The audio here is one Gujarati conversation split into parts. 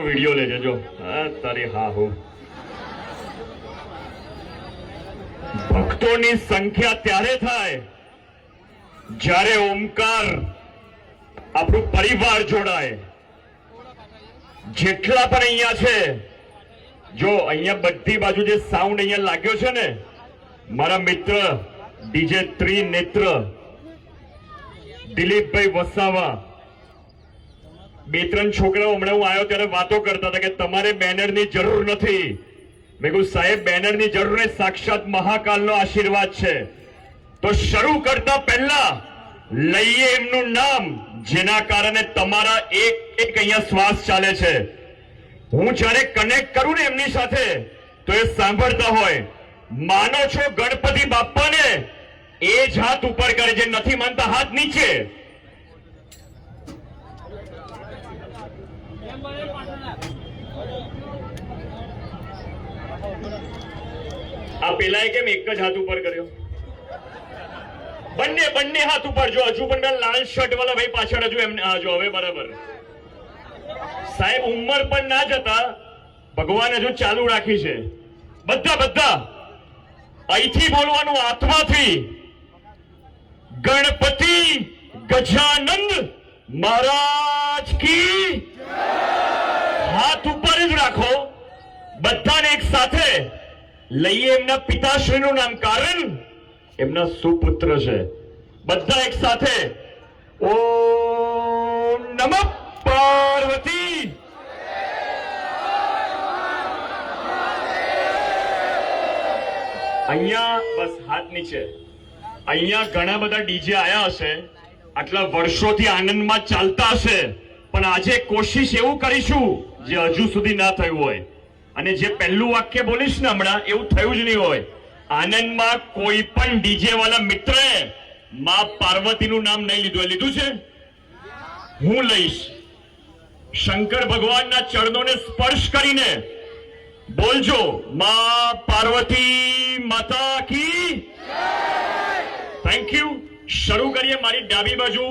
વિડિયો લેજે જો. તારી હા હું ભક્તોની સંખ્યા ત્યારે થાય જ્યારે ઓમકાર આપણું પરિવાર જોડાય. જેટલા પણ અહીંયા છે, જો અહીંયા બધી બાજુ જે સાઉન્ડ અહીંયા લાગ્યો છે ને, મારા મિત્ર ડીજે ત્રિનેત્ર દિલીપભાઈ વસાવા, બે ત્રણ છોકરાઓ હમણાં હું આવ્યો ત્યારે વાતો કરતા હતા કે તમારે બેનરની જરૂર નથી. મેં કહ્યું સાહેબ બેનરની જરૂર નહીં, સાક્ષાત મહાકાલનો આશીર્વાદ છે. તો શરૂ કરતા પહેલા લઈએ એમનું નામ, જેના કારણે તમારા એક એક અહીંયા શ્વાસ ચાલે છે. હું જ્યારે કનેક્ટ કરું ને એમની સાથે તો એ સાંભળતા હોય. માનો છો ગણપતિ બાપ્પાને? એ જ હાથ ઉપર કરે, જે નથી માનતા હાથ નીચે. આ પેલાએ કેમ એક જ હાથ ઉપર કર્યો? બંને હાથ ઉપર. જો હજુ પણ લાલ શર્ટ વાળા ભાઈ પાછળ હજુ એમને જો હવે બરાબર. સાહેબ ઉંમર પણ ના જતા ભગવાન હજુ ચાલુ રાખી છે. બધા અહીંથી બોલવાનું, આત્માથી. ગણપતિ ગજાનંદ મહારાજ કી હાથ ઉપર જ રાખો બધાને એક સાથે. લઈએ એમના પિતાશ્રીનું નામ, કારણ એમના સુપુત્ર છે. બધા એક સાથે ઓમ નમઃ પાર્વતી. અહીંયા બસ હાથ નીચે. અહીંયા ઘણા બધા ડીજે આયા હશે, આટલા વર્ષોથી આનંદમાં ચાલતા હશે, પણ આજે કોશિશ એવું કરીશું જે હજુ સુધી ના થયું હોય. અને જે પહેલું વાક્ય બોલીશ ને હમણાં, એવું થયું જ નહીં હોય. આનંદમાં કોઈ પણ ડીજે વાળા મિત્રએ માં પાર્વતીનું નામ નહીં લીધું. એ લીધું છે? હું લઈશ. શંકર ભગવાનના ચરણોને સ્પર્શ કરીને બોલજો માં પાર્વતી માતા કી. Thank you. શરૂ કરીએ. મારી ડાબી બાજુ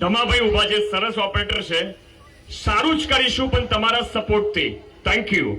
ધમાભાઈ ઉભા છે, સરસ ઓપરેટર છે. સારું જ કરીશું પણ તમારા સપોર્ટથી. Thank you.